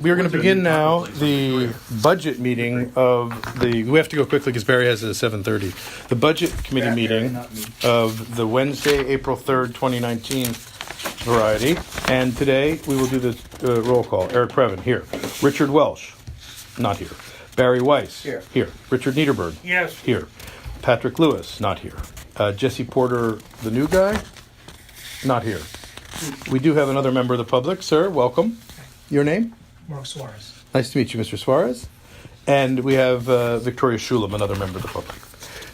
We are going to begin now the budget meeting of the, we have to go quickly because Barry has it at 7:30. The budget committee meeting of the Wednesday, April 3rd, 2019 variety. And today we will do the roll call. Eric Preven, here. Richard Welsh, not here. Barry Weiss, here. Richard Niederberg, Yes. here. Patrick Lewis, not here. Jesse Porter, the new guy, not here. We do have another member of the public. Sir, welcome. Your name? Mark Suarez. Nice to meet you, Mr. Suarez. And we have Victoria Shulam, another member of the public.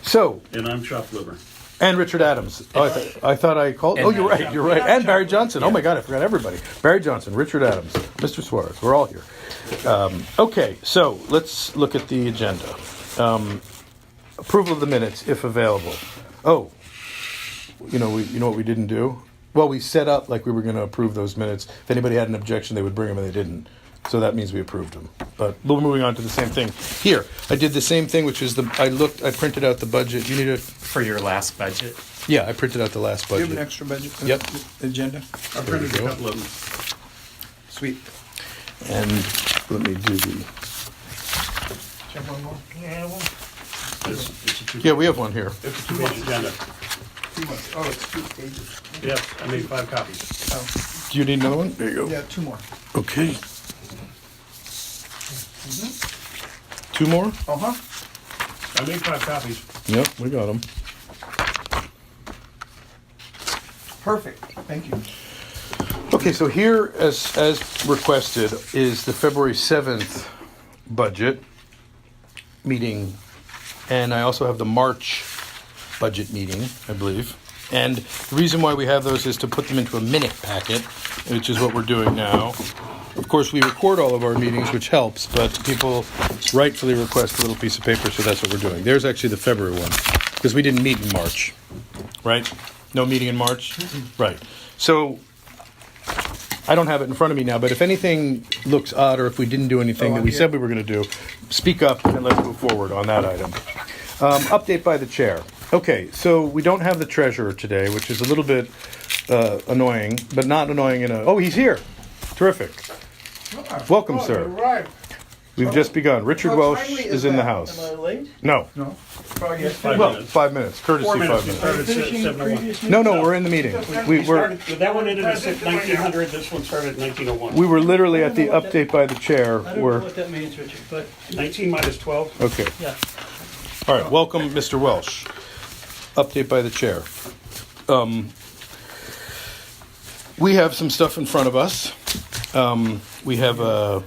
So, And I'm Chuck Liver. and Richard Adams. Oh, I thought I called. Oh, you're right. And Barry Johnson. Oh my God, I forgot everybody. Barry Johnson, Richard Adams, Mr. Suarez. We're all here. Okay, so let's look at the agenda. Approval of the minutes, if available. Oh, you know what we didn't do? Well, we set up like we were going to approve those minutes. If anybody had an objection, they would bring them, and they didn't. So that means we approved them. But we're moving on to the same thing. Here, I did the same thing, which is I printed out the budget. You need a... For your last budget? Yeah, I printed out the last Do you budget. have an extra budget for Yep. the agenda? I printed a couple of them. Sweet. And let me do the... Check one more. Yeah, one. It's a two, Yeah, we have one here. it's a two-page agenda. Too much. Oh, it's 2 pages. Yes, I made 5 copies. Oh, Do you need another one? There you go. yeah, 2 more. Okay. 2 more? Uh-huh. I made 5 copies. Yep, we got them. Perfect. Thank you. Okay, so here, as requested, is the February 7th budget meeting, and I also have the March budget meeting, I believe. And the reason why we have those is to put them into a minute packet, which is what we're doing now. Of course, we record all of our meetings, which helps, but people rightfully request a little piece of paper, so that's what we're doing. There's actually the February one, because we didn't meet in March, right? No meeting in March? Right. So I don't have it in front of me now, but if anything looks odd or if we didn't do anything that we said we were going to do, speak up and let's move forward on that item. Update by the chair. Okay, so we don't have the treasurer today, which is a little bit annoying, but not annoying in a... Oh, he's here. Terrific. Welcome, sir. Right. We've just begun. Richard Welsh is in the house. Am I late? No. No. Well, 5 minutes. Courtesy 4 minutes. 5 We minutes. started at 7:01. No, we're in the meeting. We're... That one ended at 1900. This one started at 1901. We were literally at the update by the chair. I don't know We're what that means, Richard, but 19 minus 12. okay. yeah. All right. Welcome, Mr. Welsh. Update by the chair. We have some stuff in front of us. We have an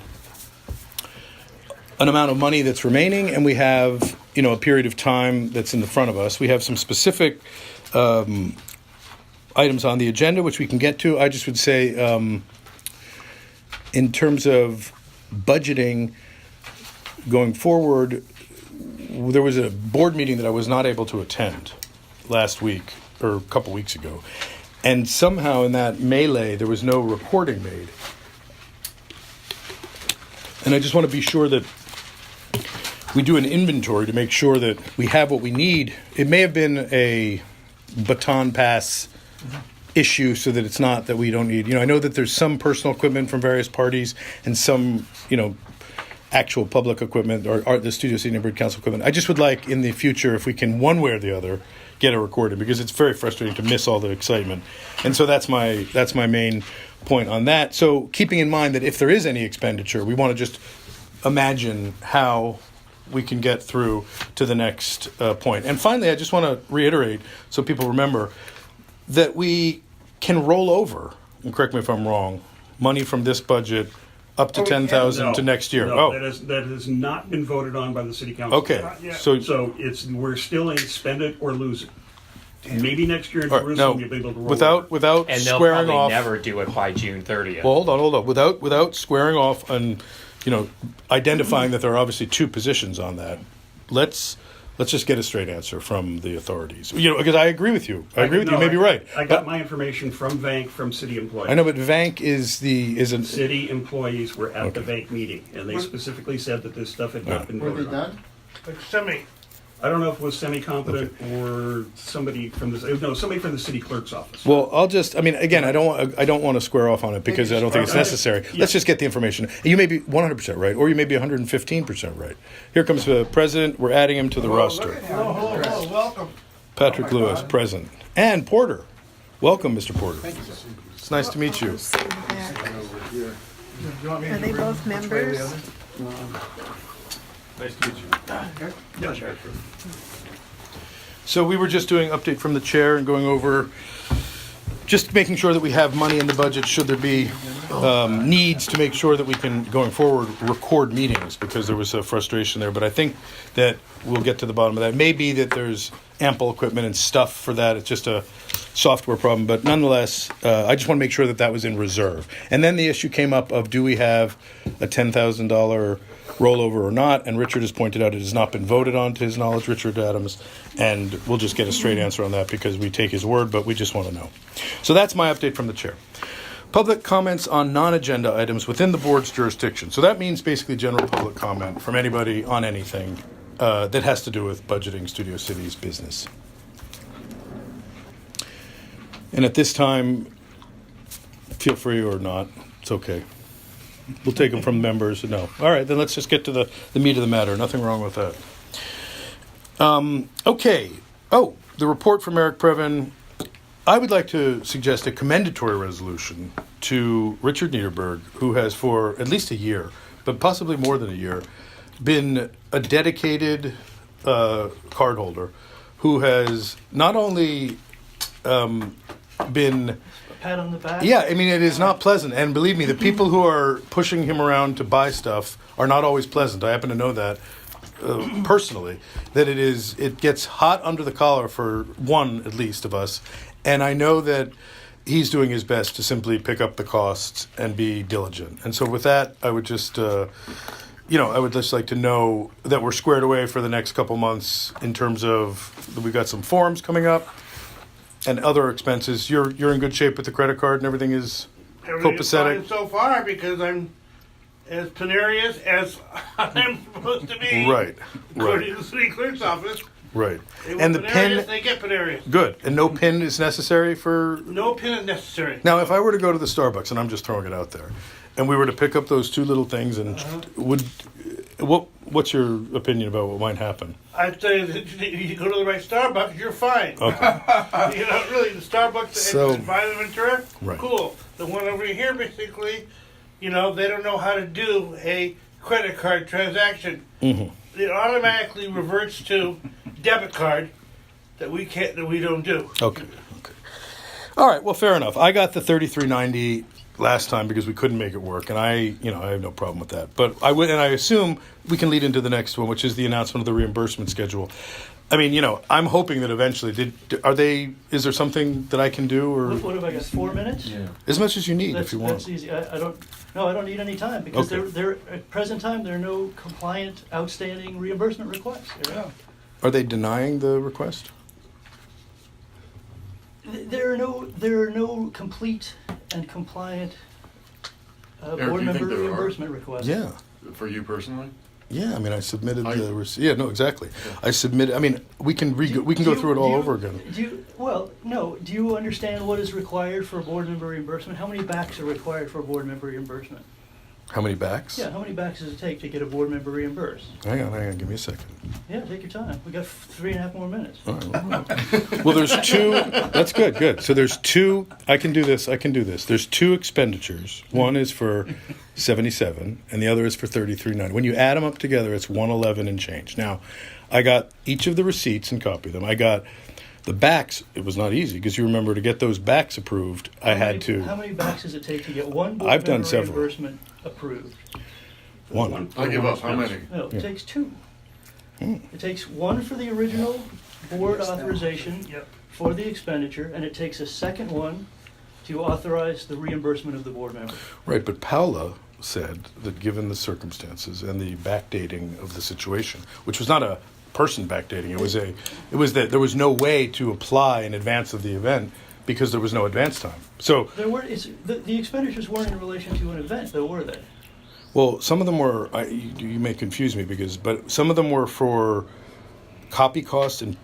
amount of money that's remaining, and we have a period of time that's in the front of us. We have some specific items on the agenda which we can get to. I just would say, in terms of budgeting going forward, there was a board meeting that I was not able to attend last week or a couple weeks ago. And somehow in that melee, there was no reporting made. And I just want to be sure that we do an inventory to make sure that we have what we need. It may have been a baton pass issue so that it's not that we don't need, I know that there's some personal equipment from various parties and some, actual public equipment or the Studio City Neighborhood Council equipment. I just would like in the future, if we can one way or the other, get it recorded, because it's very frustrating to miss all the excitement. And so that's my main point on that. So keeping in mind that if there is any expenditure, we want to just imagine how we can get through to the next point. And finally, I just want to reiterate, so people remember, that we can roll over, and correct me if I'm wrong, money from this budget up to 10,000 to next year. No, that has not been voted on by the city council. Okay. So we're still in spend it or lose it. Maybe next year in Jerusalem you'll be able to roll without And they'll squaring probably off. never do it by June 30th. Well, hold on. Without squaring off and identifying that there are obviously 2 positions on that. Let's just get a straight answer from the authorities. Because I agree with you. I agree with you. You may be right. I got my information from Vank, from city employees. I know, but Vank is City employees were at the Vank meeting, and they specifically said that this stuff had not been Were voted they on. done? Like, send me I don't know if it was semi-competent or somebody from somebody from the city clerk's office. Well, I'll just, I mean, again, I don't want to square off on it because I don't think it's necessary. Yeah. Let's just get the information. You may be 100% right, or you may be 115% right. Here comes the president. We're adding him to the roster. Hello, welcome. Patrick Lewis, present. And Porter. Welcome, Mr. Porter. Thank you. It's nice to meet you. You want me to Are they bring both which way or the members? other? Nice to meet you. Okay. Yeah, sure. So we were just doing update from the chair and going over, just making sure that we have money in the budget should there be needs to make sure that we can, going forward, record meetings because there was a frustration there. But I think that we'll get to the bottom of that. It may be that there's ample equipment and stuff for that. It's just a software problem. But nonetheless, I just want to make sure that that was in reserve. And then the issue came up of do we have a $10,000 rollover or not, and Richard has pointed out it has not been voted on to his knowledge, Richard Adams, and we'll just get a straight answer on that because we take his word, but we just want to know. So that's my update from the chair. Public comments on non-agenda items within the board's jurisdiction. So that means basically general public comment from anybody on anything that has to do with budgeting Studio City's business. And at this time, feel free or not, it's okay. We'll take them from members. No. All right, then let's just get to the meat of the matter. Nothing wrong with that. Okay. Oh, the report from Eric Preven. I would like to suggest a commendatory resolution to Richard Niederberg, who has for at least a year, but possibly more than a year, been a dedicated cardholder who has not only been... Pat on the back? Yeah, I mean, it is not pleasant. And believe me, the people who are pushing him around to buy stuff are not always pleasant. I happen to know that personally, that it gets hot under the collar for one, at least, of us. And I know that he's doing his best to simply pick up the costs and be diligent. And so with that, I would just, I would just like to know that we're squared away for the next couple months in terms of, we've got some forms coming up. And other expenses, you're in good shape with the credit card and everything is Everything is copacetic? fine so far because I'm as penurious as I'm supposed to be. Right, According right, to the city clerk's office. right. They And the want penurious, pin, they get penurious. good. And no pin is necessary for. No pin is necessary. Now, if I were to go to the Starbucks, and I'm just throwing it out there, and we were to pick up those two little things, and what's your opinion about what might happen? I'd say that you go to the right Starbucks, you're fine. Okay. Really, the Starbucks So- in Ventura, Right. cool. The one over here, basically, they don't know how to do a credit card transaction. Mm-hmm. It automatically reverts to debit card that we don't do. Okay. All right. Well, fair enough. I got the 3390 last time because we couldn't make it work, and I have no problem with that. But I assume we can lead into the next one, which is the announcement of the reimbursement schedule. I mean, I'm hoping that eventually, is there something that I can do, or What have I got, 4 minutes? Yeah. as much as you need if you want? That's easy. I don't need any time because Okay. at present time, there are no compliant outstanding reimbursement requests. Are they denying the request? There are no complete and compliant Eric, board you think member there are? reimbursement requests. Yeah. For you personally? Yeah, I mean, I submitted I- the receipt. Yeah, no, exactly. I submitted. I mean, we can go through it all over again. Do you understand what is required for a board member reimbursement? How many backs are required for a board member reimbursement? How many backs? Yeah, how many backs does it take to get a board member reimbursed? Hang on. Give me a second. Yeah, take your time. We got 3.5 more minutes. All right. Well, there's two. That's good. So there's two. I can do this. There's two expenditures. One is for 77, and the other is for 33.90. When you add them up together, it's 111 and change. Now, I got each of the receipts and copied them. I got the backs. It was not easy because you remember to get those backs approved, I had to. How many backs does it take to get one board I've done member several. reimbursement approved? One. I give up. How many? No, it Yeah. takes two. It takes one for the original board authorization for the expenditure, and it takes a second one to authorize the reimbursement of the board member. Right, but Paula said that given the circumstances and the backdating of the situation, which was not a person backdating, it was that there was no way to apply in advance of the event because there was no advance time. So, The expenditures weren't in relation to an event, though, were they? well, some of them were. You may confuse me but some of them were for copy costs and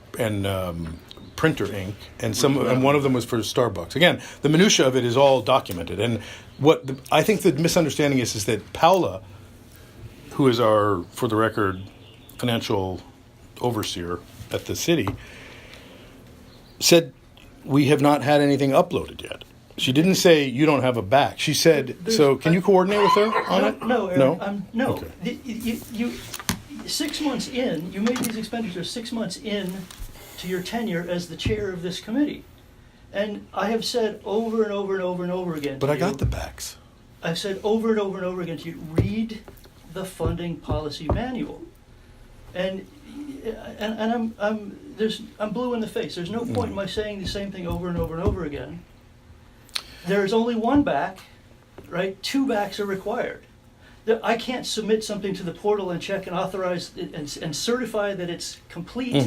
printer ink, and one of them was for Starbucks. Again, the minutia of it is all documented. And I think the misunderstanding is that Paula, who is our, for the record, financial overseer at the city, said we have not had anything uploaded yet. She didn't say you don't have a back. She said, so can you coordinate with her on it? No, Eric, No? no. Okay. You 6 months in, you made these expenditures 6 months in to your tenure as the chair of this committee. And I have said over and over and over and over again But to I got you, the backs. I've said over and over and over again to you, read the funding policy manual. And I'm blue in the face. There's no point in my saying the same thing over and over and over again. There's only one back, right? 2 backs are required. I can't submit something to the portal and check and authorize it and certify that it's complete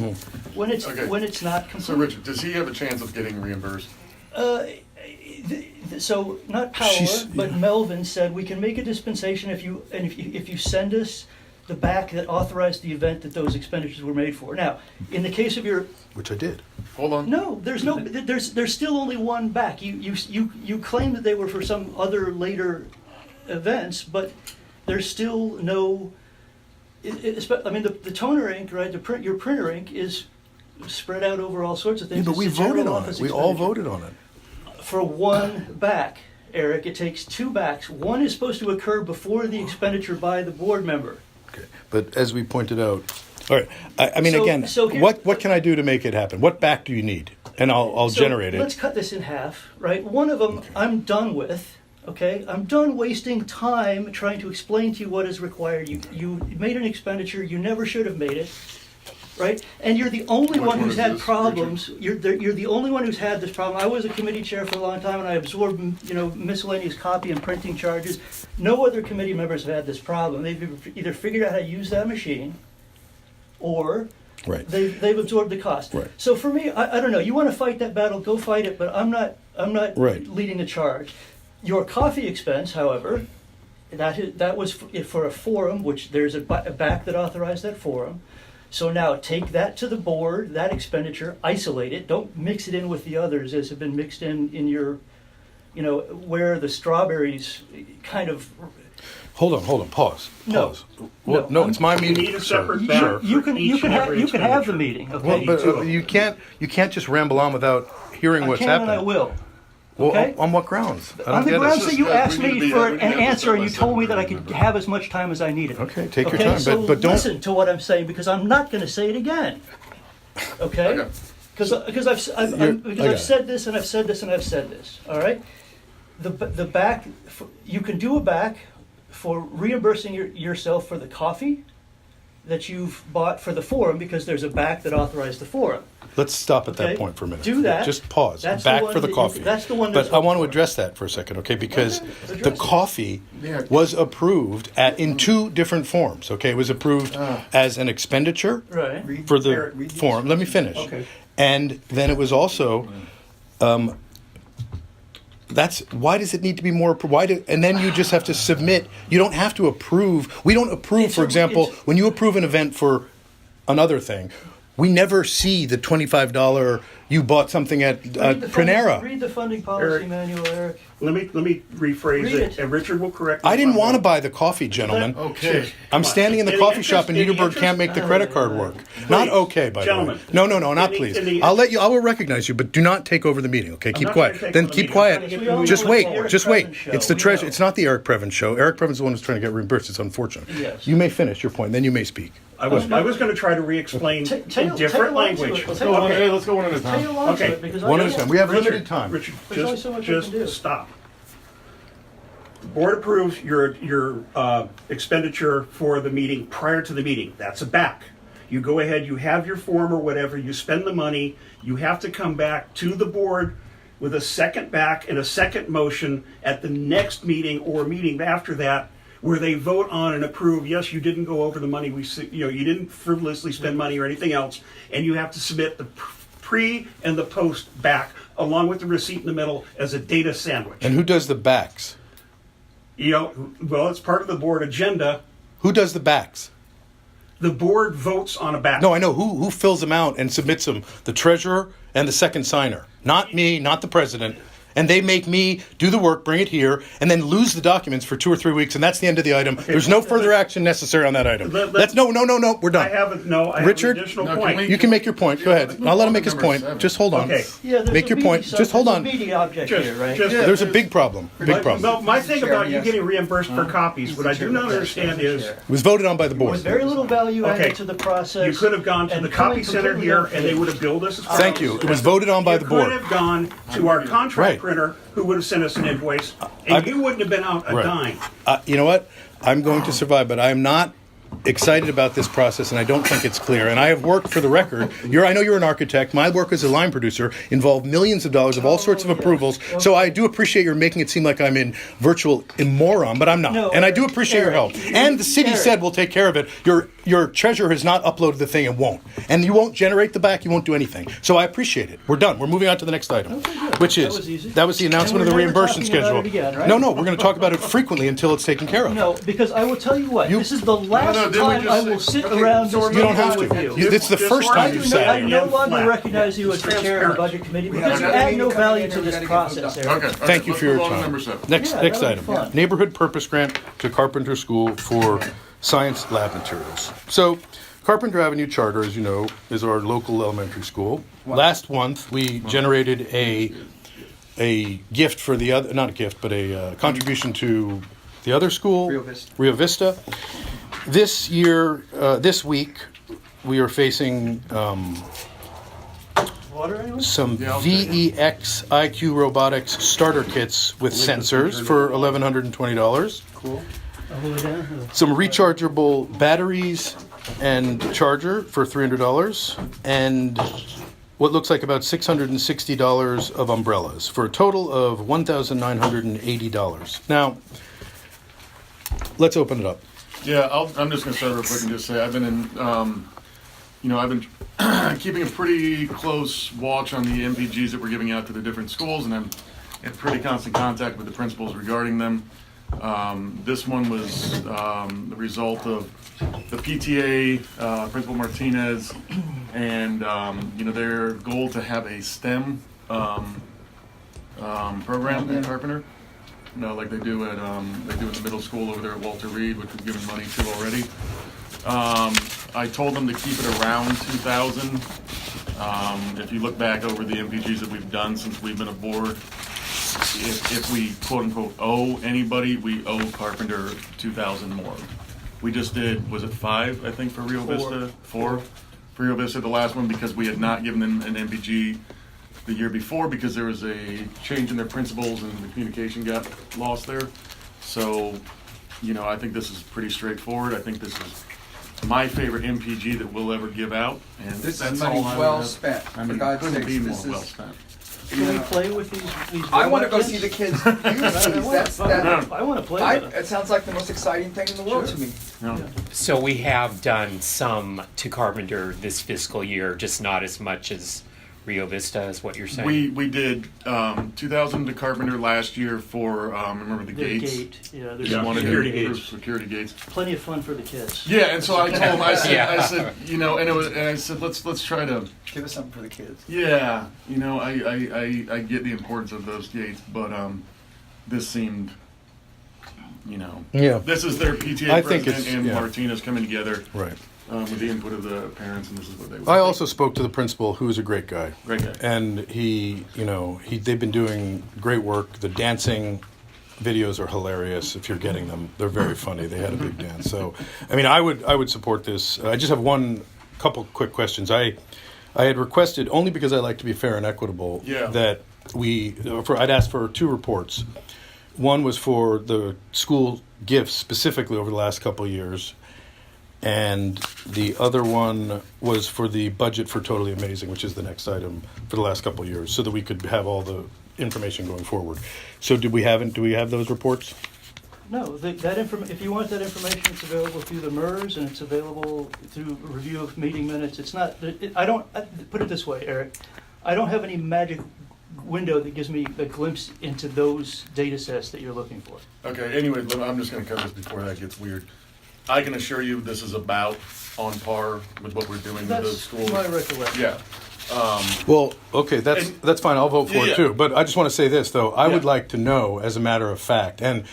when it's not complete. So Richard, does he have a chance of getting reimbursed? So not Paola, but Melvin said we can make a dispensation if you send us the back that authorized the event that those expenditures were made for. Now, in the case of your Which I did. Hold on. no, there's still only one back. You claim that they were for some other later events, but there's still no. I mean, the toner ink, right? Your printer ink is spread out over all sorts of things. Yeah, but we It's a general voted on office it. We all expenditure. voted on it. For one back, Eric, it takes 2 backs. One is supposed to occur before the expenditure by the board member. Okay. But as we pointed out, all right. I mean, So- again, so here- what can I do to make it happen? What back do you need? And I'll So generate let's it. cut this in half, right? One of them I'm done with, okay? I'm done wasting time trying to explain to you what is required. You made an expenditure, you never should have made it, right? And you're the only Which one one who's is had this, problems. You're the only one who's had this problem. I was a committee chair for a long time and I absorbed, miscellaneous copy and printing charges. No other committee members have had this problem. They've either figured out how to use that machine or Right. they've absorbed the cost. Right. So for me, I don't know. You want to fight that battle, go fight it. But I'm not Right. leading the charge. Your coffee expense, however, that was for a forum, which there's a back that authorized that forum. So now take that to the board, that expenditure, isolate it. Don't mix it in with the others as have been mixed in your, where the strawberries kind of. Hold on. Pause. No. Pause. Well, no, it's my You meeting. need a sir. separate Sir. back. You can have the expenditure. meeting. Okay. Well, but two of them. you can't just ramble on without hearing what's I can happening. and I will. Well, Okay. on what grounds? I On don't the get grounds it. that you We asked need to me be- for we an need to have answer and you this told me that I separate, could have as much time as I needed. Okay, take your Okay, time, so but don't. listen to what I'm saying because I'm not going to say it again. Okay? Okay. Because I I've said this and I've said this and I've said this. All right? The back, you can do a back for reimbursing yourself for the coffee that you've bought for the forum because there's a back that authorized the forum. Let's stop at that Okay. point for a minute. Do that. Just pause. That's the Back one for the that- coffee. that's the one But that's I want to for. address that for a second, okay? Because Okay, address the it. coffee Yeah. was approved in 2 different forms, okay? It was approved as an expenditure Right. for the Eric, read these. forum. Let me finish. Okay. And then it was also, that's, why does it need to be more, and then you just have to submit, you don't have to approve, we don't approve, It's for a- example, it's- when you approve an event for another thing, we never see the $25 you bought something at Prunera. Read the funding policy Eric. manual, Eric. Let me rephrase Read it, it. and Richard will correct me. I didn't if I'm want to wrong. buy the coffee, gentlemen. Okay. I'm standing in the In the coffee shop in interest- in the Niederberg, can't make the credit card work. Not okay, by Gentlemen. the way. No, not In the- please. in the- I will recognize you, but do not take over the meeting, okay? Keep not quiet. trying to take Then over the keep meeting. I'm trying quiet. to get We all Just know wait, it's the Eric just wait. Preven show. It's the We treasure. know. It's not the Eric Preven show. Eric Preven's the one who's trying to get reimbursed. It's unfortunate. Yes. You may finish your point, then you may speak. I was going to try to re-explain in different language. Let's go one. Hey, let's go one at a Tell you time. along to Okay. it because One I at a don't- time. We have Richard, limited time. Richard, There's only so much we can do. just stop. The board approves your expenditure for the meeting prior to the meeting. That's a back. You go ahead, you have your form or whatever, you spend the money, you have to come back to the board with a second back and a second motion at the next meeting or meeting after that, where they vote on and approve, yes, you didn't go over the money, you didn't frivolously spend money or anything else, and you have to submit the pre and the post back, along with the receipt in the middle as a data sandwich. And who does the backs? Well, it's part of the board agenda. Who does the backs? The board votes on a back. No, I know who fills them out and submits them. The treasurer and the second signer. Not me, not the president. And they make me do the work, bring it here, and then lose the documents for 2 or 3 weeks, and that's the end of the item. There's no further action necessary on that item. That's no. We're done. I have Richard, an additional No, can point. we- You can make your point. Go ahead. I'll let him make his point. Just hold on. Okay. Yeah, there's Make a your point. meaty Just hold there's on. a meaty object here, right? There's a big problem. Big problem. No, my thing about you getting reimbursed for copies, what I do not understand is, It was voted on by the board. With very little value Okay. added to the process. you could have gone to and the copy coming center completely here, and they unpaid. would have billed us as Thank you. It was voted on by the You board. could have gone to our contract Right. printer, who would have sent us an invoice, and you wouldn't have been out a Right. dime. You know what? I'm going to survive, but I'm not excited about this process, and I don't think it's clear. And I have worked, for the record, I know you're an architect. My work as a line producer involved millions of dollars of all sorts of approvals. So I do appreciate your making it seem like I'm in virtual moron, but I'm not. No, and I do Eric, appreciate your help. And the city Eric. said we'll take care of it. Your treasurer has not uploaded the thing and won't. And you won't generate the back. You won't do anything. So I appreciate it. We're done. We're moving on to the next item, which That is was easy. that was the announcement of And the we're never reimbursement talking about schedule. it again, right? No, we're going to talk about it frequently until it's taken care of. No, because I will tell you what, this is the last didn't we time just I say- will sit okay, around so this You don't have table to. with you. It's the first I time do you've no, said I it. no longer Flat. recognize you as the chair of the budget committee because you add no value to this process, Eric. Okay. Thank you let's for your move on to time. number 7. Next Yeah, next that item. would be fun. Neighborhood purpose grant to Carpenter School for science lab materials. So Carpenter Avenue Charter, as you know, is our local elementary school. Last month, we generated a gift for the other, not a gift, but a contribution to the other school, Rio Vista. This year, this week, we are facing Water anyone? some Yeah, I'll take Vex IQ Robotics starter kits with sensors for $1,120. All the way down? Some rechargeable batteries and charger for $300, and what looks like about $660 of umbrellas for a total of $1,980. Now, let's open it up. Yeah, I'm just going to start real quick and just say I've been in, I've been keeping a pretty close watch on the MPGs that we're giving out to the different schools, and I'm in pretty constant contact with the principals regarding them. This one was the result of the PTA, Principal Martinez, and their goal to have a STEM program at Carpenter. Like they do at the middle school over there at Walter Reed, which we've given money to already. I told them to keep it around 2,000. If you look back over the MPGs that we've done since we've been aboard, if we quote unquote owe anybody, we owe Carpenter 2,000 more. We just did, was it 5? I think for Rio Vista, 4 for Rio Vista, the last one, because we had not given them an MPG the year before because there was a change in their principles and the communication got lost there. So, I think this is pretty straightforward. I think this is my favorite MPG that we'll ever give out, and This that's is money all I well have. spent. I mean, For God's couldn't sakes, be more this well is. spent. Can we play with these I want to robot go see kids? the kids use these. I want to play with them. It sounds like the most exciting thing in the world to me. No. So we have done some to Carpenter this fiscal year, just not as much as Rio Vista, is what you're saying? We did 2,000 to Carpenter last year for remember the Their gates. gate, yeah, there's We wanted security to gates. improve security gates. plenty of fun for the kids. Yeah, and so I told him, I said, Yeah. I said, let's try to. Give us something for the kids. Yeah, I get the importance of those gates, but this seemed, Yeah. this is their PTA I think president it's- and yeah. Martinez coming together Right. with the input of the parents, and this is what they. I also spoke to the principal, who is a great guy. Great guy. And they've been doing great work. The dancing videos are hilarious if you're getting them. They're very funny. They had a big dance. So, I would support this. I just have couple quick questions. I had requested, only because I like to be fair and equitable, Yeah. that I'd asked for 2 reports. One was for the school gifts specifically over the last couple of years, and the other one was for the budget for Totally Amazing, which is the next item for the last couple of years, so that we could have all the information going forward. So do we have those reports? No, if you want that information, it's available through the MERS and it's available through review of meeting minutes. It's not, put it this way, Eric, I don't have any magic window that gives me a glimpse into those data sets that you're looking for. Okay. Anyway, I'm just going to cover this before that gets weird. I can assure you this is about on par with what we're doing with the That's schools. my recollection. Yeah. Well, okay, that's fine. I'll vote for Yeah. it too. But I just want to say this, though. I would Yeah. like to know, as a matter of fact, and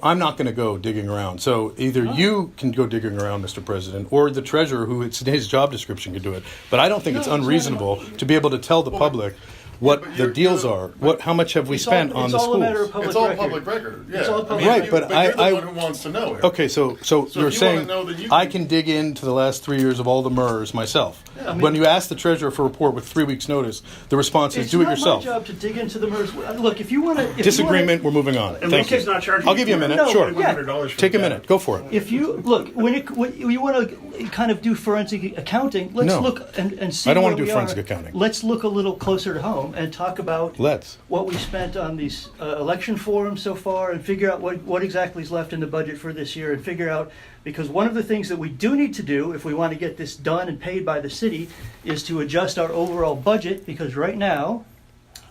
I'm not going to go digging around. So either you can go digging around, Mr. President, or the treasurer, who it's in his job description, can do it. But I don't think it's unreasonable to be able to tell the public what but the you're- deals are. How much have we spent on the It's all a matter of schools? public It's all record. public record. Yeah. It's all I mean, public Right, you- but you're the I- one who wants to know. Eric. Okay, so if you're you wanna saying know that you I can- can dig into the last 3 years of all the MERS myself. I mean- When you ask the treasurer for a report with 3 weeks' notice, the response is It's do it not yourself. my job to dig into the MERS. Look, if you want to... Disagreement, we're moving on. Unless Thank you. he's not charging I'll give you a minute, No, sure. yeah. $2,100 for Take a that. minute, go for it. If you look, when you want to kind of do forensic accounting, let's No. look and see. I don't where wanna do we forensic are. accounting. Let's look a little closer to home and talk about Let's. what we spent on these election forums so far, and figure out what exactly is left in the budget for this year, and figure out, because one of the things that we do need to do if we want to get this done and paid by the city is to adjust our overall budget, because right now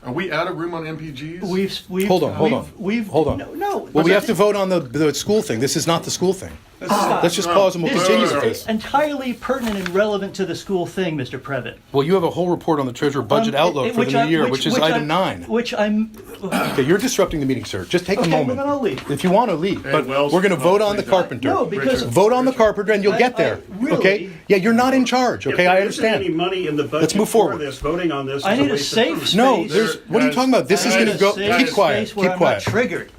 Are we out of room on MPGs? we've Hold on. Hold on. No. Well, we have to vote on the school thing. This is not the school thing. Stop. Let's just pause and we'll This continue is with this. entirely pertinent and relevant to the school thing, Mr. Preven. Well, you have a whole report on the treasurer budget outlook for the new year, which is item 9. Which I'm. Okay, you're disrupting the meeting, sir. Just take a Okay, moment. well, then I'll leave. If you want to leave, Hey, but Wells, we're going to vote on the please carpenter. No, because Vote on the carpenter, and you'll get there. really- Okay? Yeah, you're not in charge. If Okay, there I isn't any understand. money in the budget Let's move for forward. this, voting on this is I need a waste of safe time. space. No, there's. What are you Guys, talking about? This is I going need to a go. safe Keep quiet. space where Keep I'm not quiet. triggered.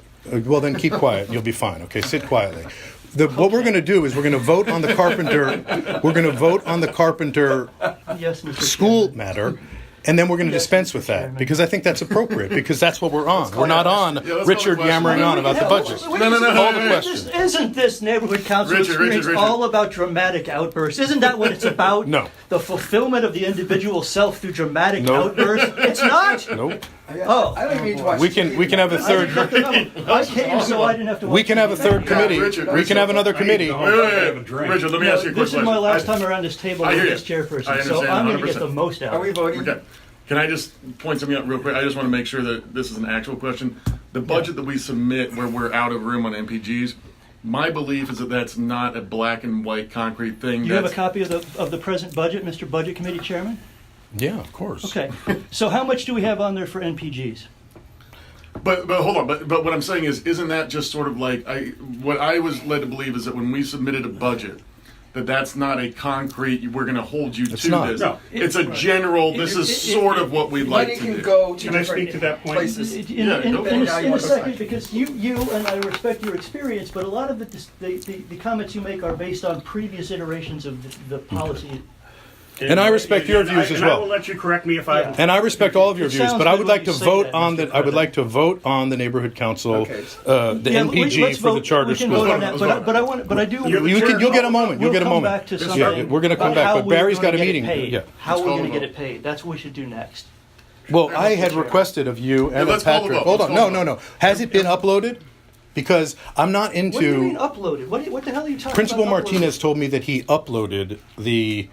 Well, then keep quiet. You'll be fine. Okay, sit quietly. What we're going to do is we're going to vote on the carpenter. We're going to vote on the carpenter Yes, Mr. school Chairman. matter, and then we're going to dispense with that because I think that's appropriate because that's what we're on. We're not on Yeah, let's Richard call the yammering question. on about the budget. Wait, No, Call the wait. question. Isn't this neighborhood council Richard, experience Richard. all about dramatic outbursts? Isn't that what it's about? No. The fulfillment of the individual self through dramatic No. outbursts? It's not. Nope. Oh. I don't even need to watch We can have a third. I came so I didn't have to. We can have a third Yeah, committee. Richard, We can have another committee. Wait, Richard, let me ask you a quick This is question. my last time around this table I with hear this you. I chairperson, so understand I'm going to 100%. get the most out Are of we it. voting? Okay. Can I just point something out real quick? I just want to make sure that this is an actual question. The budget that we submit where we're out of room on MPGs, my belief is that that's not a black and white concrete thing. You have a That's- copy of the present budget, Mr. Budget Committee Chairman? Yeah, of course. Okay. So how much do we have on there for NPGs? But hold on. But what I'm saying is, isn't that just sort of like what I was led to believe is that when we submitted a budget, that's not a concrete. We're going to hold you It's to not. this. No. It's a general. This is sort of what we'd like Money to can do. go to Can I different speak to that point? places. Yeah, go for it. In a second, because you and I respect your experience, but a lot of the comments you make are based on previous iterations of the policy. And I respect your views as And I will well. let you correct me if I. Yeah. And I respect all of your It views, sounds but I good would when like to you say vote that, on Mr. the. I would like to vote on the neighborhood council, Okay. the NPG let's for the vote. charter We can school. vote on that, but I do. You'll get a moment. You'll We'll get a come moment. back to Yeah, something we're going to come about back, how but we're Barry's gonna got a get it meeting. paid. Yeah. How we're call going to the get vote. it paid. That's what we should do next. Well, I had requested of you and of let's call the Patrick. vote. Hold Let's on. call No, the no, no. Has it been uploaded? Because I'm not What do you mean into. uploaded? What the hell are you talking Principal about? Martinez told me that he uploaded the.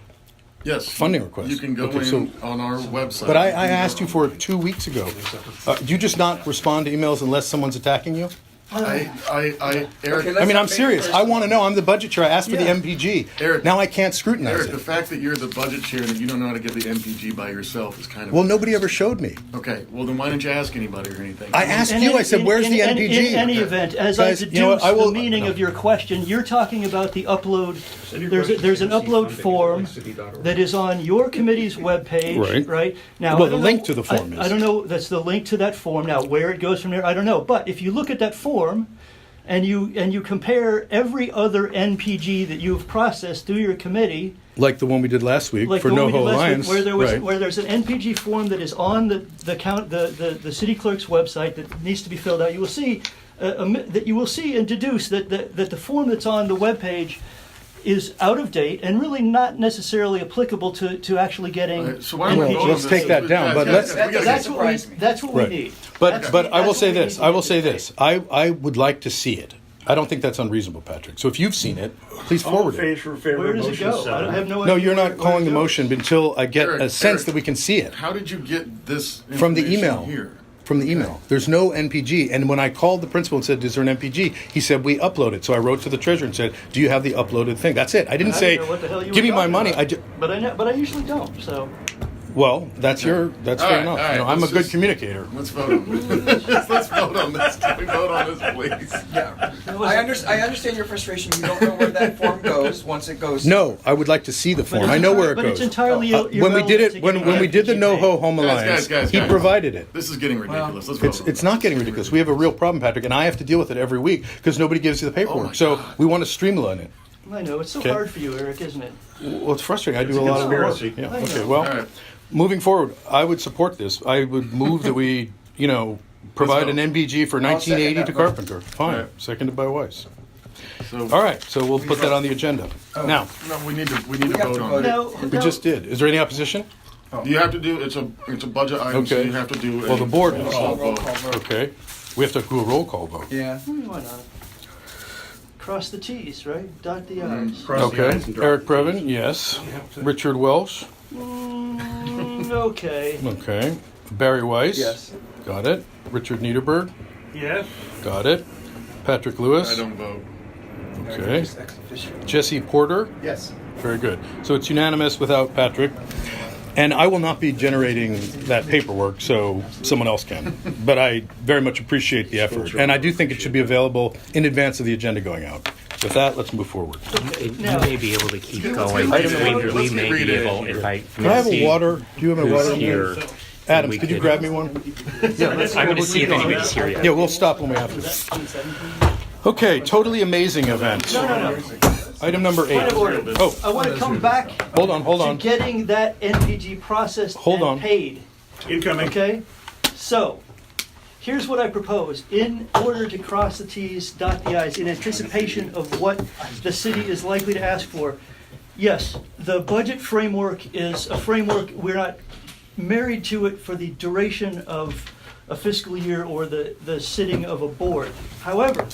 Yes. Funding request. You can go Okay, in so- on our website. But I asked you for it 2 weeks ago. Do you just not respond to emails unless someone's attacking you? Eric. Okay, I mean, let's I'm not serious. make it I want to know. I'm the budget chair. I asked for the Yeah. MPG. Eric. Now I can't scrutinize Eric, the it. fact that you're the budget chair and that you don't know how to get the MPG by yourself is kind of. Well, nobody ever showed me. Okay. Well, then why didn't you ask anybody or anything? I asked And you. I said, "Where's the in MPG?" any event, as Guys, I you know what, deduce I will- the meaning no. of your question, you're talking about the upload. There's an upload form that is on your committee's webpage, Right. Now, Well, I don't the link know- to the form is. I don't know. That's the link to that form. Now, where it goes from there, I don't know. But if you look at that form, and you compare every other NPG that you've processed through your committee. Like the one we did last week Like for the one we did NoHo last week, Alliance. where there's an NPG form that is on the city clerk's website that needs to be filled out. You will see that you will see and deduce that the form that's on the webpage is out of date and really not necessarily applicable to actually getting. Okay, so why don't we NPG. vote on let's this? take that down, but let's- That doesn't That's what we. surprise me. That's what we Right. need. But I will that's say what we this. need I to will get say paid. this. I would like to see it. I don't think that's unreasonable, Patrick. So if you've seen it, please All forward in it. favor Where of does it motion go? I 7. have no idea. No, you're where not calling the it goes. motion until I get Eric, a sense Eric. that we can see it. How did you get this From the information email. here? from the email. There's no NPG. And when I called the principal and said, is there an NPG? He said, we upload it. So I wrote to the treasurer and said, do you have the uploaded thing? That's it. I didn't say, know what the hell you give were me my talking money. about. But I usually don't. So Well, that's fair enough. All right, You know, I'm a let's good just- communicator. Let's vote on this. Let's vote on this. Can we vote on this, please? Yeah. I understand your frustration. You don't know where that form goes once it goes. No, I would like to see the form. I know where it But it's goes. entirely When we did it, when we did the NoHo Home Guys, Alliance, guys, he guys. provided it. This is getting ridiculous. Let's vote. It's not getting ridiculous. We have a real problem, Patrick, and I have to deal with it every week because nobody gives you the paperwork. my So God. we want to streamline it. I know it's so Okay. hard for you, Eric, isn't it? Well, it's frustrating. I do It's a a lot of work. conspiracy. Yeah. I Okay. know. Well, All right. moving forward, I would support this. I would move that we, provide an NBG for I'll second 1980 that to vote. Carpenter. Fine. Right. Seconded by Weiss. So, All right. So we'll put that on the agenda. Now, no, we need to have vote to on vote it. No, we just did. Is there any opposition? You have to do, it's a budget item, so Okay. you have to do. Well, the board roll does. call Roll vote. call vote. Okay. We have to do a roll call vote. Yeah. Why not? Cross the T's, right? Dot the I's. Cross the Okay. I's and dot Eric the T's. Preven, yes. Richard Welsh, Okay. okay. Barry Weiss. Yes. Got it. Richard Niederberg, Yes. got it. Patrick Lewis. I don't vote. Okay. Just ex officio. Jesse Porter. Yes. Very good. So it's unanimous without Patrick. And I will not be generating that paperwork, so someone else can. But I very much appreciate the effort. And I do think it should be available in advance of the agenda going out. With that, let's move forward. You Now- may be able to keep going. let's We let's may read be it able, here. if I Can I have a see water? Do you have a who's water? here. Adams, we could you could- grab me one? I'm going to see if anybody's here yet. Yeah, we'll stop when we have to. Okay, totally amazing event. No. Item number 8. Point of order. Oh, I want to come back hold on. to getting that NPG processed Hold and on. paid. Incoming. Okay? So, here's what I propose. In order to cross the T's, dot the I's, in anticipation of what the city is likely to ask for, yes, the budget framework is a framework. We're not married to it for the duration of a fiscal year or the sitting of a board. However,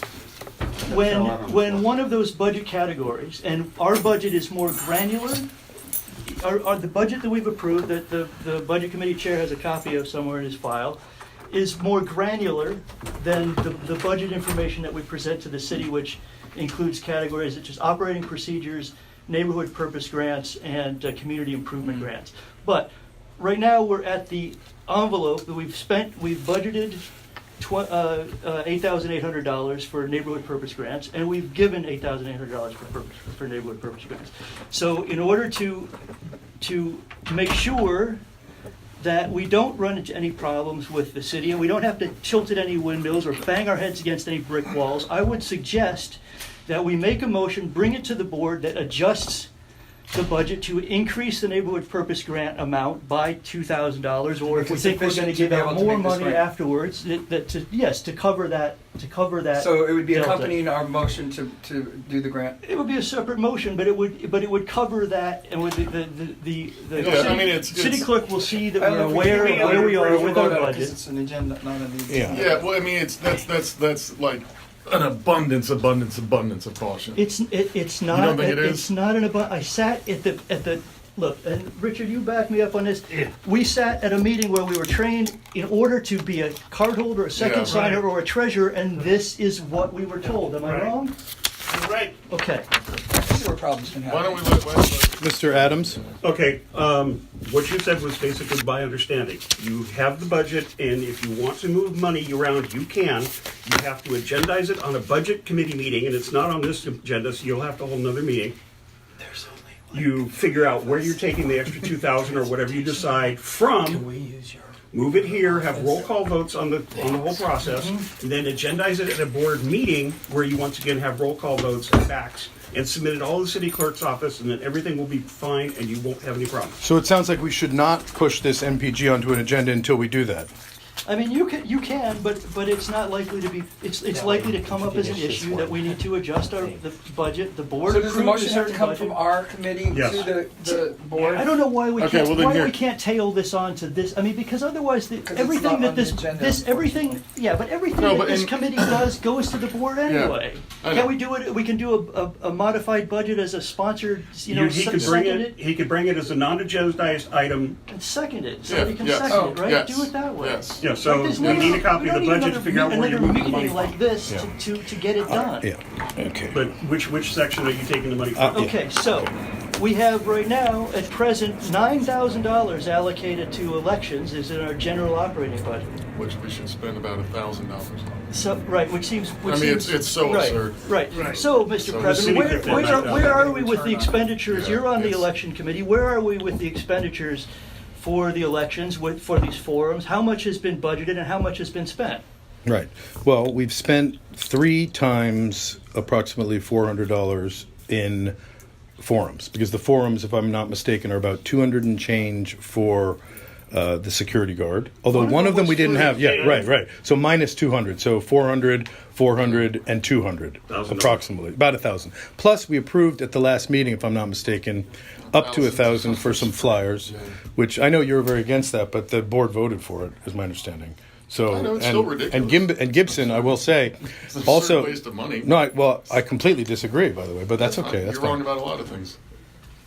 when one of those budget categories, and our budget is more granular, the budget that we've approved, that the budget committee chair has a copy of somewhere in his file, is more granular than the budget information that we present to the city, which includes categories such as operating procedures, neighborhood purpose grants, and community improvement grants. But right now, we're at the envelope that we've budgeted $8,800 for neighborhood purpose grants, and we've given $8,800 for neighborhood purpose grants. So in order to make sure that we don't run into any problems with the city and we don't have to tilt at any windmills or bang our heads against any brick walls, I would suggest that we make a motion, bring it to the board that adjusts the budget to increase the neighborhood purpose grant amount by $2,000, or if we It's think we're going to sufficient to give be out able to more make this money right. afterwards, to cover that. So it would be delta. accompanying our motion to do the grant. It would be a separate motion, but it would cover that, and with the Yeah, I mean, city clerk will see that I don't we're know if aware of where we are with our Because budget. it's an agenda, not an agenda. Yeah. Yeah, well, I mean, that's like an abundance of caution. It's not. You don't think it is? It's not an abundance. I sat at the look, and Richard, you back me up on this. We sat at a meeting where we were trained in order to be a card holder, a second Yeah. signer, or a treasurer, and this is what we were told. Am I Right. wrong? You're right. Okay. This is where problems can Why happen. don't we let Mr. Adams? Okay, what you said was basically my understanding. You have the budget, and if you want to move money around, you can. You have to agendize it on a budget committee meeting, and it's not on this agenda, so you'll have to hold another meeting. You figure out where you're taking the extra 2,000 or whatever you decide from. Move it here, have roll call votes on the whole process, and then agendize it at a board meeting where you once again have roll call votes and facts, and submit it all to the city clerk's office, and then everything will be fine, and you won't have any problems. So it sounds like we should not push this MPG onto an agenda until we do that. I mean, you can, but it's not likely to be. It's likely to come up as an issue that we need to adjust the budget. The board So does the approved a motion have to certain come budget. from our committee Yes. to the board? I don't know why we Okay, can't. well, then Why here- we can't tail this on to this? I mean, because otherwise, it's everything not that on the this agenda, this everything. Yeah, but everything No, that but this in- committee does goes to the board anyway. I know. Can we do it? We can do a modified budget as a sponsored, He could bring it. He could bring it as a non-agendized item. And second it. Somebody can yes. second it, right? Yes. Do it that way. Yes. Yeah. So There's we no- need a copy we of the don't need budget to figure out where you're another moving the money meeting like from. this Yeah. to get it done. Yeah, okay. But which section are you taking the money from? Okay, so we have right now, at present, $9,000 allocated to elections is in our general operating budget. Which we should spend about $1,000. So, right, which seems. I mean, it's so right, absurd. Right. So, Mr. So the President, city could fit where are we $9,000. with the expenditures? Yeah, You're on the it's- election committee. Where are we with the expenditures for the elections, for these forums? How much has been budgeted and how much has been spent? Right. Well, we've spent 3 times approximately $400 in forums, because the forums, if I'm not mistaken, are about 200 and change for the security guard. Although one of them we didn't have. Yeah, right. So minus 200. So 400, 400, and 200 approximately, about 1,000. Plus, we approved at the last meeting, if I'm not mistaken, up to 1,000 for some flyers, which I know you were very against that, but the board voted for it, is my understanding. So I know, it's still ridiculous. and Gibson, I will say, It's an also absurd waste of money. No, I completely disagree, by the way, but that's okay. That's You're wrong fine. about a lot of things.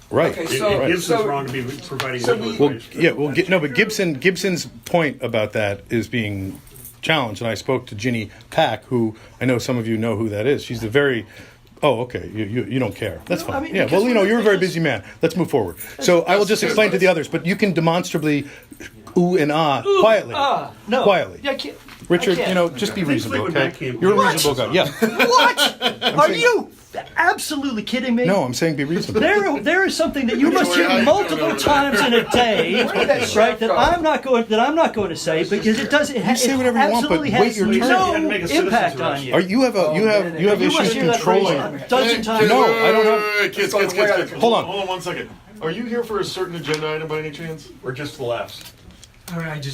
Right. Okay, It so- gives us so- wrong to be providing. so legal we- Well, advice. yeah, well, but Gibson's point about that is being challenged, and I spoke to Ginny Pack, who I know some of you know who that is. She's the very. Oh, okay. You don't care. That's No, fine. I mean, Yeah. because Well, you're a very because- busy man. Let's move forward. So I will just explain to the others, but you can demonstrably ooh and ah quietly. No. Quietly. Yeah, I can't. Richard, I can't. just be Things reasonable, like okay? that can't- You're a What? reasonable guy. Yeah. What? Are you absolutely kidding me? No, I'm saying be reasonable. there is something that you must Victoria, how hear you multiple doing over times in a day, Where did that right? shot That go? I'm not going to say because it does. It, say it whatever you want, but absolutely wait has your turn. You had to no make a citizen's impact on arrest. you. You have You must issues hear that phrase controlling. a dozen times. No, I don't have- Kids, It's going way out of Hold on. Hold on 1 second. Are you here for a certain agenda item by any chance? Or just the laughs. All right,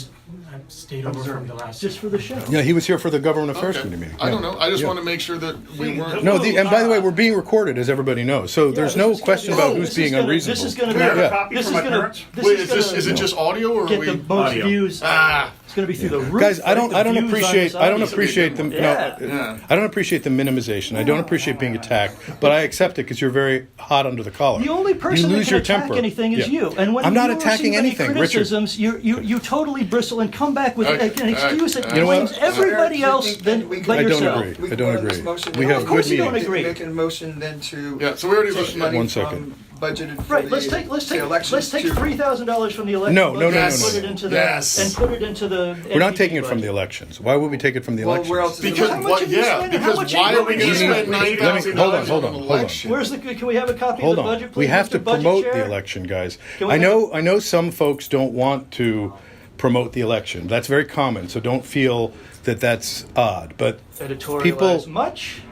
I stayed over from the last. Just for the show. Yeah, he was here for the government affairs Okay. committee meeting. I don't Yeah. know. I just Yeah. want to make sure that we weren't. No, and by the way, we're being recorded, as everybody knows. So there's no question about who's being unreasonable. This is going to Can I have a be. copy This for is my going to. parents? Wait, is it just audio or are Get we? the most Audio. views. It's going to be through the roof. Guys, I don't right? The views on appreciate this I don't audience. appreciate the Yeah. Yeah. I don't appreciate the minimization. I don't appreciate being attacked, but I accept it because you're very hot under the collar. The only person you that lose can your attack temper. anything is Yeah. you. And when I'm not you attacking receive any anything, Richard. criticisms, you totally bristle and come back with an excuse that You know what? blames everybody Do you else think than that we could- but I don't yourself. agree. We I can don't vote on this agree. motion We now. have Of course good you don't meetings. agree. Make a motion then to Yeah, so we already take money One second. from budgeted for Right, the let's take the elections to- $3,000 from the election No, budget no, and no, put no. it into the Yes. and put it into the. We're not NBD taking it from the budget. elections. Why would we take it from the Well, elections? where else is the Because How money? much have you spent? How because much why have you are we going to really spend spent? $9,000 hold on on. an election? Where's the? Can we have a copy Hold of the on. budget, please? We have Mr. to Budget promote Chair? the election, guys. Can we I have know some folks don't want to promote the election. That's very common, so don't feel that that's odd. But Editorialize people, much?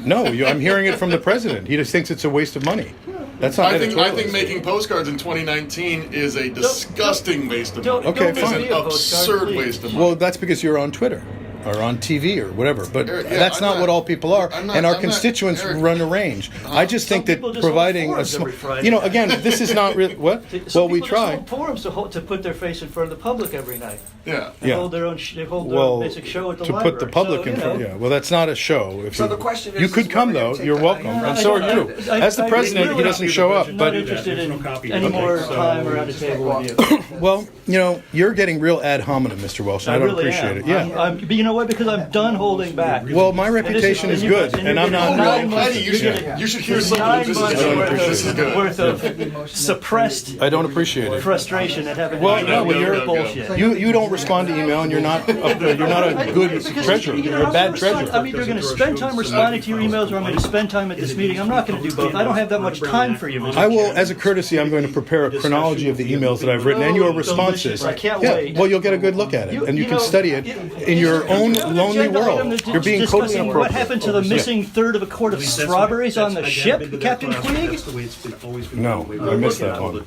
no, I'm hearing it from the president. He just thinks it's a waste of money. That's not I think editorializing. making postcards in 2019 is a disgusting waste of Don't- money. Okay, don't It's fine. be an a postcard, absurd please. waste of money. Well, that's because you're on Twitter or on TV or whatever. But Eric, yeah, that's I'm not what all people are. I'm not- and our I'm not- constituents Eric. run a range. I just think that people just hold providing a forums every small, Friday. again, this is not really what. Some Well, we people just try. hold forums to put their face in front of the public every night. Yeah. They Yeah. hold their own. They hold their Well, own basic show at the to library. put the public So, in you front. know. Yeah. Well, that's not a show. If So you, the question you is could where come we're gonna though. take You're the money welcome, from. and so are I you. don't- As the I president, really he doesn't show up. I'm But not interested There's no in copy. any Okay, more so- time around the table with you. well, you're getting real ad hominem, Mr. Welsh. And I don't really appreciate am. it. Yeah. But you know what? Because I'm done holding back. Well, my reputation is good, and I'm not. Eddie, you should hear something. 9 This is months good. This is good. worth of suppressed I don't appreciate it. frustration at having Well, to no, well, you're- bullshit. You don't respond to email, and you're not a good treasurer. You're a bad treasurer. I'm either going to spend time responding to your emails or I'm going to spend time at this meeting. I'm not going to do both. I don't have that much time for you, Mr. I will, Chair. as a courtesy, I'm going to prepare a chronology of the emails that I've written and your responses. Delicious. I can't Yeah, wait. well, you'll get a good look at it, and you can know, study it in your own lonely world. You're being totally discussing inappropriate. what happened to the missing third of a quart of strawberries on the ship, Captain Queeg? That's the way it's been always been. No, I missed that one.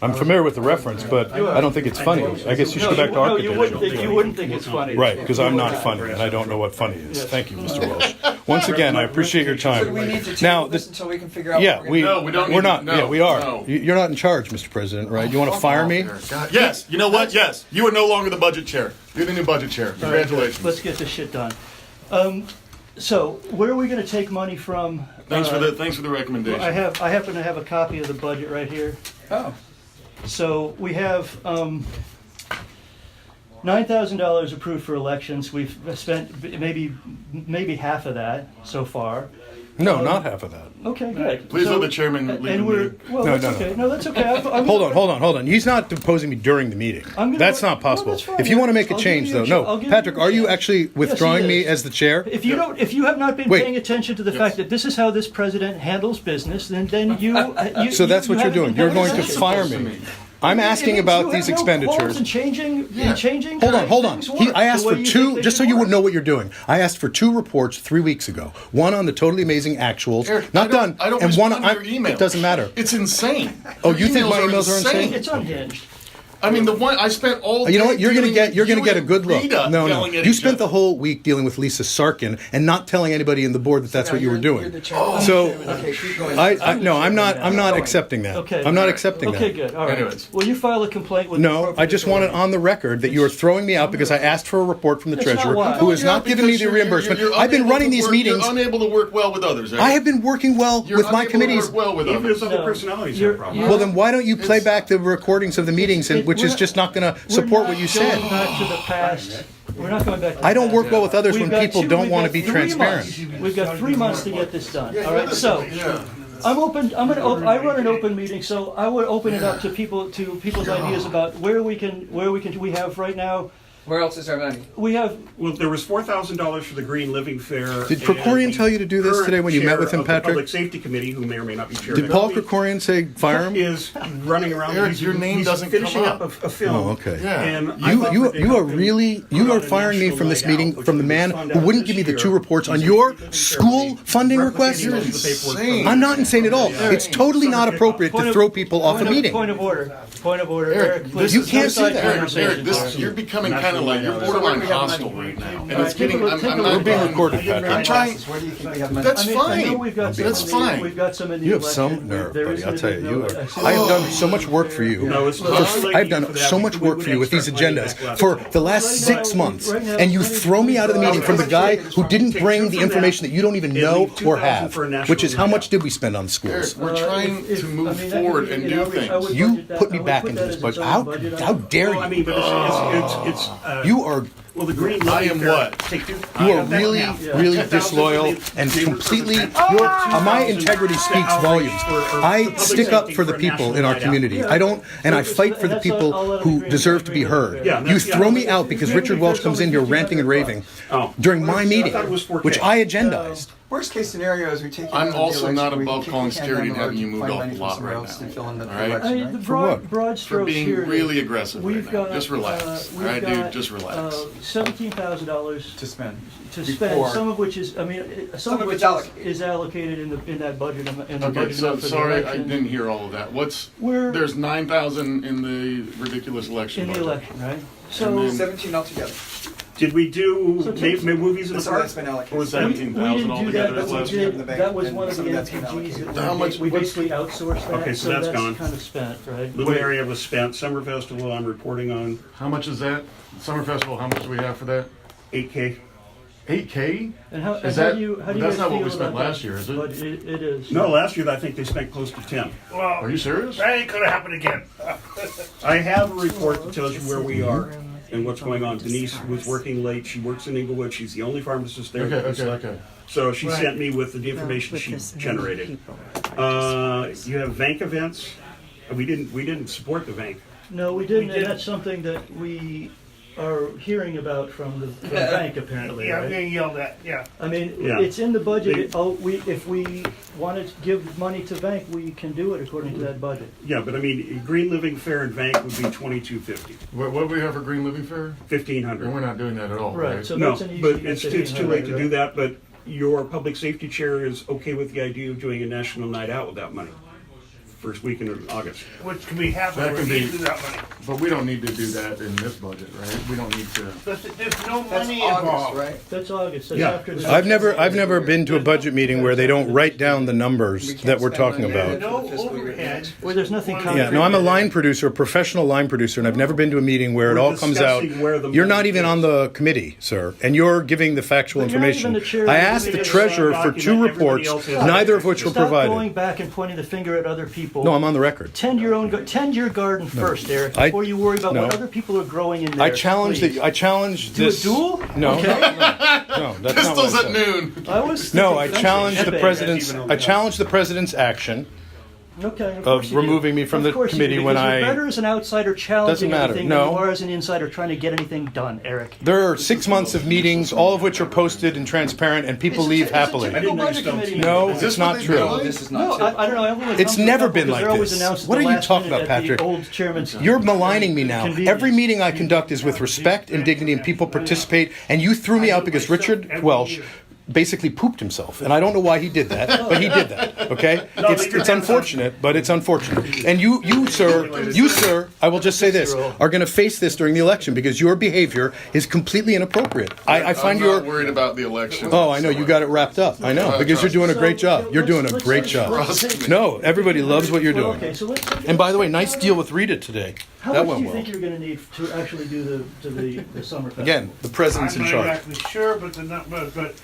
I'm familiar with the reference, but I don't think it's funny. I guess you should go back to No, you architecture. wouldn't think it's funny. Right, because I'm not funny, and I don't know what funny is. Thank you, Mr. Welsh. Once again, I appreciate your So do we need time. to Now, table this until we can figure out yeah, what we're gonna No, we don't we're need not. to- no, Yeah, we are. no. You're not in charge, Mr. President, right? You want to fire me? God. Yes. You know what? Yes. You are no longer the budget chair. You're the new budget chair. Congratulations. Let's get this shit done. So where are we going to take money from? Thanks for the recommendation. I happen to have a copy of the budget right here. Oh, So we have $9,000 approved for elections. We've spent maybe half of that so far. No, not half of that. Okay, good. Please So- let the chairman lead the And we're meeting. well. No, That's no, no. okay. No, that's okay. Hold on. He's not deposing me during the meeting. I'm gonna- That's not no, possible. that's fine. If you want to make a I'll give change, you a though, I'll no. give Patrick, you a are you chance. actually withdrawing he me is. as the chair? If you don't, if you have not been Wait. paying attention to the fact that this is how this president handles business, then you. So that's what you're haven't doing. been You're paying going to attention. fire me. I'm asking about these expenditures. And changing. Hold on. things work I asked the way for you two, think they just so should you would work. know what you're doing. I asked for 2 reports 3 weeks ago. One on the totally amazing actuals, Eric, not done, I don't and one respond to your emails. It doesn't matter. It's insane. Oh, Your you think my emails are insane? It's unhinged. I mean, the one I spent all. You know day what? You're gonna dealing get with you're gonna you get a and good look. Rita No. yelling at You each spent other. the whole week dealing with Lisa Sarkin and not telling anybody in the board that that's what you were You're doing. the chairman. So Okay, keep going. I'm not accepting that. Okay. I'm not accepting Okay, that. good. All right. Anyways. Will you file a complaint with? the No, I appropriate just want it authority? on the record that you are throwing me out because I asked for a report from the That's not treasurer, why. who has Yeah, not given me because the you're- reimbursement. you're I've been unable running to these work- meetings. You're unable to work well with others. Eric. I have been working well You're with my unable to committees. work well with Even others. if other No. personalities You're- have problems. Well, then why don't you play back the recordings of the meetings, which We're is not- just not going to We're support not what you said? going back to the past. We're not going back to the I don't past. work well with others We've when got people two- don't we've want to got be 3 transparent. months. We've got 3 months to get this done. All right. So I'm open. I run an open meeting, so I would open it up to people's ideas about where we can. We have right now. Where else is our money? We have. Well, there was $4,000 for the Green Living Fair. Did Krikorian and tell you to do this current today when you met chair with him, of the Patrick? Public Safety Committee, who may or may not be chair. Did next Paul week, Krikorian say fire him? is running around. Eric, your name he's doesn't finishing come up a film. Oh, okay. Yeah. And I thought that they You are helped him really put you on are a firing me national from this night meeting out, which from the we man found who out wouldn't this give me the year. 2 reports on He's your replicating school the funding paperwork request. from the- insane. I'm not insane at all. It's totally not appropriate to throw people off a meeting. Point of order. Point of order. Eric, Eric, please. You can't outside do that. Eric, this conversations. you're becoming kind of like you're borderline hostile right now, and it's take a getting. look- I'm take a not look. We're being done. recorded, Patrick. I'm trying. Where do you think we have money? That's I know fine. we've got some That's in the- fine. We've got some in the You have election. some nerve, There buddy. isn't I'll a tell big you. no- I have done so much work for you. No, it's I've done so much work for you with these agendas for the last 6 months, and you throw me out of the meeting from the guy who didn't bring the information that you don't even know or have, which is how much did we spend on Eric, schools? we're trying to move forward and do things. You put me back into this budget. How dare Well, I mean, you? but it's You are well, the Green I Living am Fair, what? Take two. You are Cut that in really, half. really 10,000 disloyal for the and neighbor completely. representative. My integrity speaks volumes. I stick up for the people in our community. I don't, and I fight for the people who deserve to be heard. You throw me out because Richard Welch comes in here ranting and raving during my meeting, which I agendized. Worst case scenario is we take. you out I'm of the also election, not we above kick calling the can security down and the having you road, moved find off money the from lot somewhere right else now. to fill in the All right? election, I mean, right? the For what? broad For strokes being here. really aggressive We've right now. got, Just relax. All we've right, got, dude. Just relax. $17,000 To spend. to Before. spend. Some of which is, I mean, some of of which it's allocated. is allocated in that budget. In the Okay, budget so amount for the sorry, I election. didn't hear all of that. What's We're there's 9,000 in the ridiculous election in the budget. election, right? And So then- 17 altogether. Did we do So take- movies in the That's all park? that's been allocated. Or was we that didn't 17,000 do that, altogether? but we last did. year? in the bank, That was and one of the some of that's been MPGs allocated. that How much- we what's- basically outsourced that. Okay, so that's gone. kind of spent, right? Little area was spent. Summer Festival, I'm reporting on How much is that? Summer Festival, how much do we have for that? 8K. 8K? And how, Is and that- how do you that's guys not what feel we spent about last that? year, is it? But it is. No, last year I think they spent close to 10. Well, Are you serious? that ain't gonna happen again. I have a report that tells you where we are and what's going on. Denise was working late. She works in Inglewood. She's the only pharmacist there. Okay. So she Right. sent me with the information she generated. You have Vank events. We didn't support the Vank. No, we didn't, didn't. and that's something that we are hearing about from the bank apparently, Yeah, I'm right? getting yelled at, yeah. I mean, Yeah. it's in the budget. They- If we want to give money to bank, we can do it according to that budget. Yeah, but I mean, Green Living Fair and Vank would be $22.50, What do we have for Green Living Fair? And $1,500. we're not doing that at all, Right, right? so No, that's an easy. but that's it's an too easy late to right? do that. But your public safety chair is okay with the idea of doing a national night out with that money first week in August. Which can be half That of can it, be- use that money. But we don't need to do that in this budget, right? We don't need to. There's no That's money August, involved. right? That's August, that's Yeah. after the. I've never been to a budget meeting where they don't write down the numbers that we're talking There's about. no overhead. Where there's nothing concrete. Yeah, no, I'm a line producer, a professional line producer, and I've never been to a meeting where it We're all comes out. discussing where the You're not money even is. on the committee, sir, and you're giving the factual But you're not information. even the chair of I the asked the committee. treasurer for Document 2 everybody reports, else has. neither of which were Stop going provided. back and pointing the finger at other people. No, I'm on the record. Tend your garden first, Eric, I- before you worry about what no. other people are growing in there. I challenge please. I challenge Do a this. duel? No, Okay. no, that's not what Pistols I at said. noon. I was No, I thinking challenge the fencing. president's. even I challenge the president's action Okay, of course you do. removing me from Of the course you committee do, when because I- you're better as an outsider challenging Doesn't matter, anything no. than you are as an insider trying to get anything done, Eric. There are 6 months of meetings, all of which are posted and transparent, and people leave happily. It's a typical I didn't budget know committee you meeting. No, Is this it's what not they true. do? No, this is No, not typical. I don't know. I've only It's come to never a couple been because like they're always this. announced at What the are you last talking minute about, at the Patrick? old chairman's You're maligning me now. convenience. Every meeting I conduct is with respect and dignity, and people participate. And you threw me out because Richard Welsh basically pooped himself, and I don't know why he did that, but he did that. Okay, it's unfortunate, but it's unfortunate. And you, sir, I will just say this: are going to face this during the election because your behavior is completely inappropriate. I find I'm your. not worried about the election. Oh, I know you got it wrapped up. I know because you're doing a great job. You're doing a great job. No, everybody loves what you're Well, doing. okay, so let's. And by the way, nice deal with Rita today. How That much do went you well. think you're going to need to actually do the summer festival? Again, the president's I'm in not charge. exactly sure, but the number, but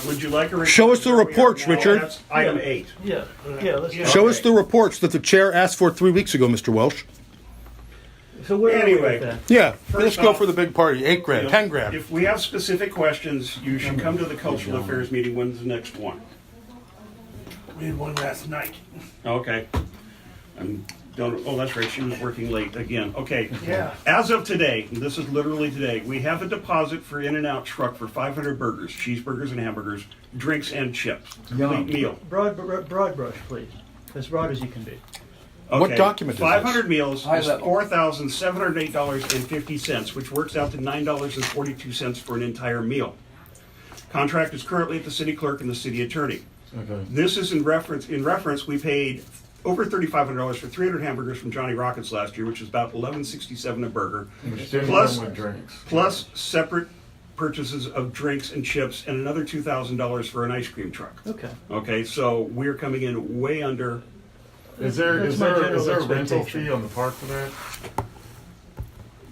Would you like a report? Show us the reports, No, Richard. That's item 8. Yeah, let's. Yeah. Show us the reports that the chair asked for 3 weeks ago, Mr. Welsh. So where are Anyway. we with that? Yeah, let's go off- for the big party. 8 grand, 10 grand. If we have specific questions, you should come to the Cultural Affairs meeting. When's the next one? we had one last night. Okay. Oh, that's right, she was working late again. Okay. Yeah. As of today, and this is literally today, we have a deposit for In-N-Out truck for 500 burgers, cheeseburgers and hamburgers, drinks and chips. Complete meal. Broad brush, please. As broad as you can be. What Okay, document is this? 500 meals High is level. $4,708.50, which works out to $9.42 for an entire meal. Contract is currently at the city clerk and the city attorney. Okay. This is in reference, we paid over $3,500 for 300 hamburgers from Johnny Rockets last year, which is about $11.67 a burger, Which didn't Plus- come with drinks. plus separate purchases of drinks and chips and another $2,000 for an ice cream truck. Okay. Okay, so we're coming in way under. Is there That's is my there general is there a rental expectation. fee on the park for that?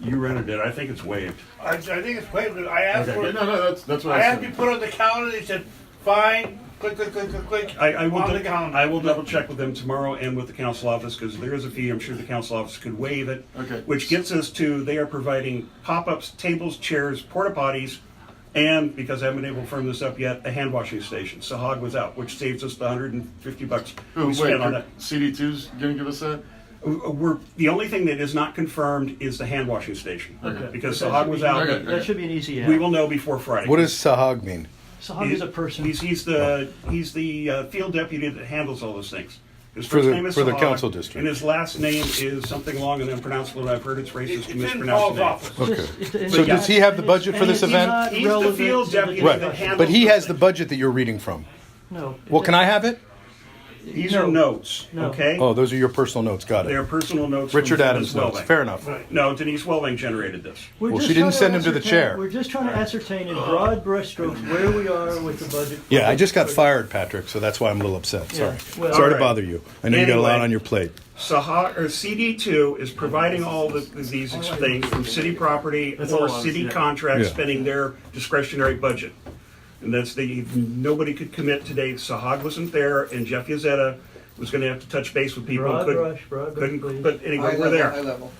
You rented it. I think it's waived. I think it's quite good. I asked Okay. for Yeah, it. no, that's what I I had to said. put on the calendar. They said, fine. Click, click, click, click, click. I will. on the calendar. I will double check with them tomorrow and with the council office because there is a fee. I'm sure the council office could waive it. Okay. Which gets us to they are providing pop-ups, tables, chairs, porta potties, and because I haven't been able to firm this up yet, a hand washing station. Sahag was out, which saves us the $150 Oh, we wait, spent on it. CD2's gonna give us that? We're the only thing that is not confirmed is the hand washing station Okay. because That Sahag should was be- out. Okay. That should be an easy We add. will know before Friday. What does Sahag mean? Sahag is a person. He's the field deputy that handles all those things. His For first the- name is for the Sahag, council district. and his last name is something long and unpronounceable. And I've heard it's racist to It's in mispronounce Paul's the name. office. Okay. And So it's- does he have the budget for and this it's event? not He's the relevant field to the deputy Right, that handles but he those has the things. budget that you're reading from. No. Well, can I have it? These No. are notes, No. okay? Oh, those are your personal notes. Got They're it. personal notes. Richard from Adams Denise notes. Welling. Fair enough. No, Denise Welling generated this. We're Well, just she didn't trying send him to the ascertain- chair. We're just trying to ascertain in broad brushstrokes where we are with the budget. Yeah, I just got fired, Patrick, so that's why I'm a little upset. Sorry. well- Sorry to Alright. bother you. I know you got a lot Anyway. on your plate. CD2 is providing all these things from city property That's or all I was- city yeah. contracts, Yeah. spending their discretionary budget. And that's nobody could commit today. Sahag wasn't there, and Jeff Yazetta was going to have to touch base with people. Broad couldn't- brush, broad brush, couldn't, please. but anyway, High we're level, there. high level.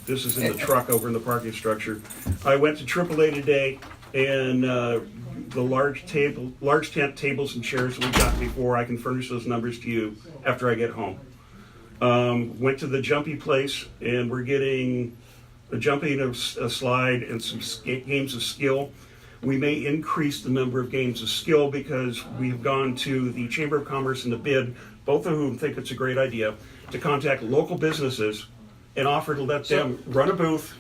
This is in the truck over in the parking structure. I went to AAA today, and the large tent tables and chairs that we got before, I can furnish those numbers to you after I get home. Went to the jumpy place, and we're getting a jumping, a slide, and some games of skill. We may increase the number of games of skill because we've gone to the Chamber of Commerce and the bid, both of whom think it's a great idea, to contact local businesses and offer to let them run a booth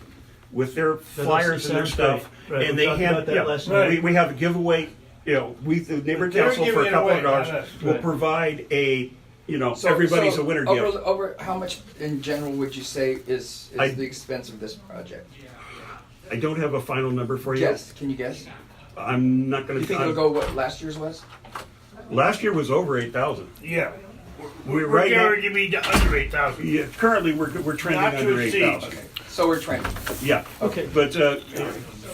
with their flyers and their sounds stuff. great. Right, And we they talked hand, about that yeah, last night. we have a giveaway you know, the neighborhood They're council for giving a it couple away, of dollars not us. will Right. provide a, you know, So- everybody's so a winner over, gift. Over how much in general would you say is I- the expense of this project? I don't have a final number for you. Guess. Can you guess? I'm not gonna. You think it'll go what last year's was? Last year was over 8,000. Yeah. We're We're right now. going to be under 8,000. Yeah, currently we're trending Not to under exceed. 8,000. So we're trending. Yeah. Okay. But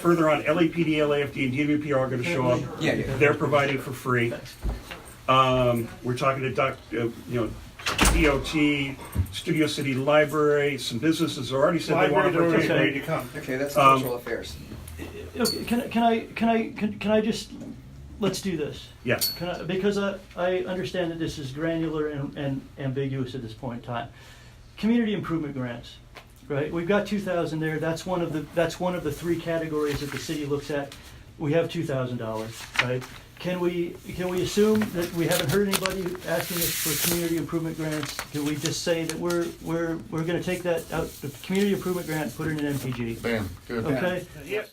further on, LAPD, LAFD, and DWP are going to show up. Yeah, yeah. They're providing for free. We're talking to DOT, Studio City Library. Some businesses already said they want Libraries to are already participate. ready to come. Okay, that's cultural affairs. Okay, can I just, let's do this. Yeah. Because I understand that this is granular and ambiguous at this point in time. Community improvement grants, right? We've got 2,000 there. That's one of the three categories that the city looks at. We have $2,000, right? Can we assume that we haven't heard anybody asking us for community improvement grants? Can we just say that we're going to take that out, the community improvement grant, and put it in MPG? Bam, good. Okay. Yes.